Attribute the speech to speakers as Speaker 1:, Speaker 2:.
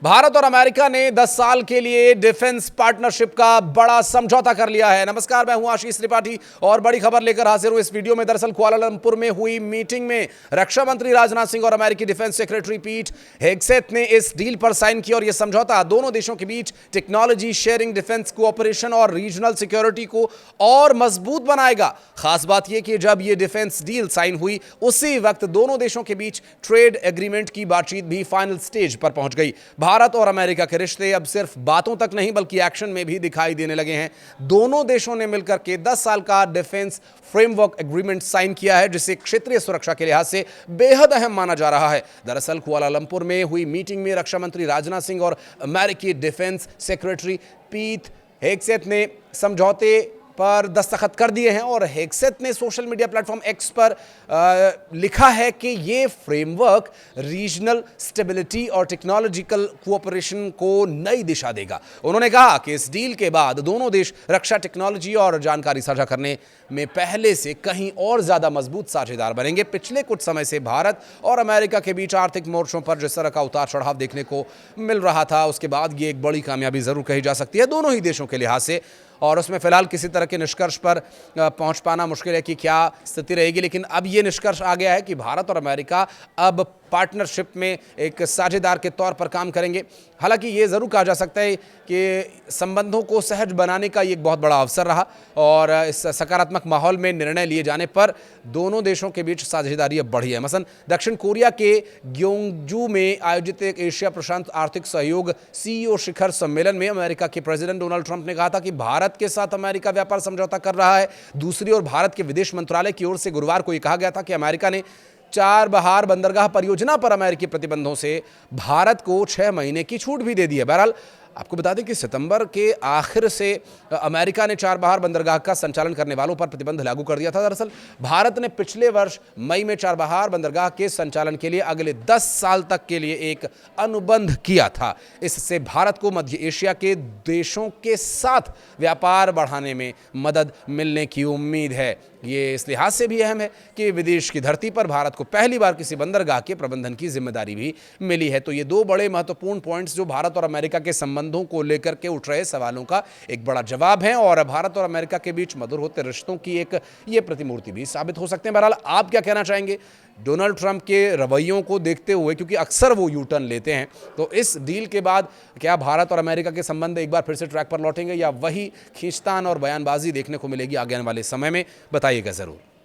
Speaker 1: भारत और अमेरिका ने 10 साल के लिए डिफेंस पार्टनरशिप का बड़ा समझौता कर लिया है। नमस्कार, मैं हूं आशीष त्रिपाठी और बड़ी खबर लेकर हाजिर हूं इस वीडियो में। दरअसल कुआलालंपुर में हुई मीटिंग में रक्षा मंत्री राजनाथ सिंह और अमेरिकी डिफेंस सेक्रेटरी पीट हेगसेथ ने इस डील पर साइन किया और यह समझौता दोनों देशों के बीच टेक्नोलॉजी शेयरिंग, डिफेंस कोऑपरेशन और रीजनल सिक्योरिटी को और मजबूत बनाएगा। खास बात यह कि जब यह डिफेंस डील साइन हुई उसी वक्त दोनों देशों के बीच ट्रेड एग्रीमेंट की बातचीत भी फाइनल स्टेज पर पहुंच गई। भारत और अमेरिका के रिश्ते अब सिर्फ बातों तक नहीं बल्कि एक्शन में भी दिखाई देने लगे हैं। दोनों देशों ने मिलकर के 10 साल का डिफेंस फ्रेमवर्क एग्रीमेंट साइन किया है, जिसे क्षेत्रीय सुरक्षा के लिहाज से बेहद अहम माना जा रहा है। दरअसल कुआलालंपुर में हुई मीटिंग में रक्षा मंत्री राजनाथ सिंह और अमेरिकी डिफेंस सेक्रेटरी पीट हेगसेथ ने समझौते पर दस्तखत कर दिए हैं और हेगसेथ ने सोशल मीडिया प्लेटफॉर्म एक्स पर लिखा है कि ये फ्रेमवर्क रीजनल स्टेबिलिटी और टेक्नोलॉजिकल कोऑपरेशन को नई दिशा देगा। उन्होंने कहा कि इस डील के बाद दोनों देश रक्षा टेक्नोलॉजी और जानकारी साझा करने में पहले से कहीं और ज्यादा मजबूत साझेदार बनेंगे। पिछले कुछ समय से भारत और अमेरिका के बीच आर्थिक मोर्चों पर जिस तरह का उतार चढ़ाव देखने को मिल रहा था, उसके बाद ये एक बड़ी कामयाबी जरूर कही जा सकती है दोनों ही देशों के लिहाज से, और उसमें फिलहाल किसी तरह के निष्कर्ष पर पहुंच पाना मुश्किल है कि क्या स्थिति रहेगी। लेकिन अब यह निष्कर्ष आ गया है कि भारत और अमेरिका अब पार्टनरशिप में एक साझेदार के तौर पर काम करेंगे। हालांकि ये ज़रूर कहा जा सकता है कि संबंधों को सहज बनाने का ये एक बहुत बड़ा अवसर रहा और इस सकारात्मक माहौल में निर्णय लिए जाने पर दोनों देशों के बीच साझेदारी अब बढ़ी है। मसलन दक्षिण कोरिया के ग्योंगजू में आयोजित एक एशिया प्रशांत आर्थिक सहयोग सीईओ शिखर सम्मेलन में अमेरिका के प्रेसिडेंट डोनाल्ड ट्रंप ने कहा था कि भारत के साथ अमेरिका व्यापार समझौता कर रहा है। दूसरी ओर भारत के विदेश मंत्रालय की ओर से गुरुवार को यह कहा गया था कि अमेरिका ने चाबहार बंदरगाह परियोजना पर अमेरिकी प्रतिबंधों से भारत को 6 महीने की छूट भी दे दी है। बहरहाल आपको बता दें कि सितंबर के आखिर से अमेरिका ने चाबहार बंदरगाह का संचालन करने वालों पर प्रतिबंध लागू कर दिया था। दरअसल भारत ने पिछले वर्ष मई में चाबहार बंदरगाह के संचालन के लिए अगले 10 साल तक के लिए एक अनुबंध किया था। इससे भारत को मध्य एशिया के देशों के साथ व्यापार बढ़ाने में मदद मिलने की उम्मीद है। ये इस लिहाज से भी अहम है कि विदेश की धरती पर भारत को पहली बार किसी बंदरगाह के प्रबंधन की जिम्मेदारी भी मिली है। तो ये दो बड़े महत्वपूर्ण पॉइंट्स जो भारत और अमेरिका के संबंधों को लेकर के उठ रहे सवालों का एक बड़ा जवाब है और भारत और अमेरिका के बीच मधुर होते रिश्तों की एक ये प्रतिमूर्ति भी साबित हो सकते हैं। बहरहाल आप क्या कहना चाहेंगे डोनाल्ड ट्रंप के रवैयों को देखते हुए, क्योंकि अक्सर वो यू टर्न लेते हैं, तो इस डील के बाद क्या भारत और अमेरिका के संबंध एक बार फिर से ट्रैक पर लौटेंगे या वही खींचतान और बयानबाजी देखने को मिलेगी आगे आने वाले समय में? बताइएगा जरूर।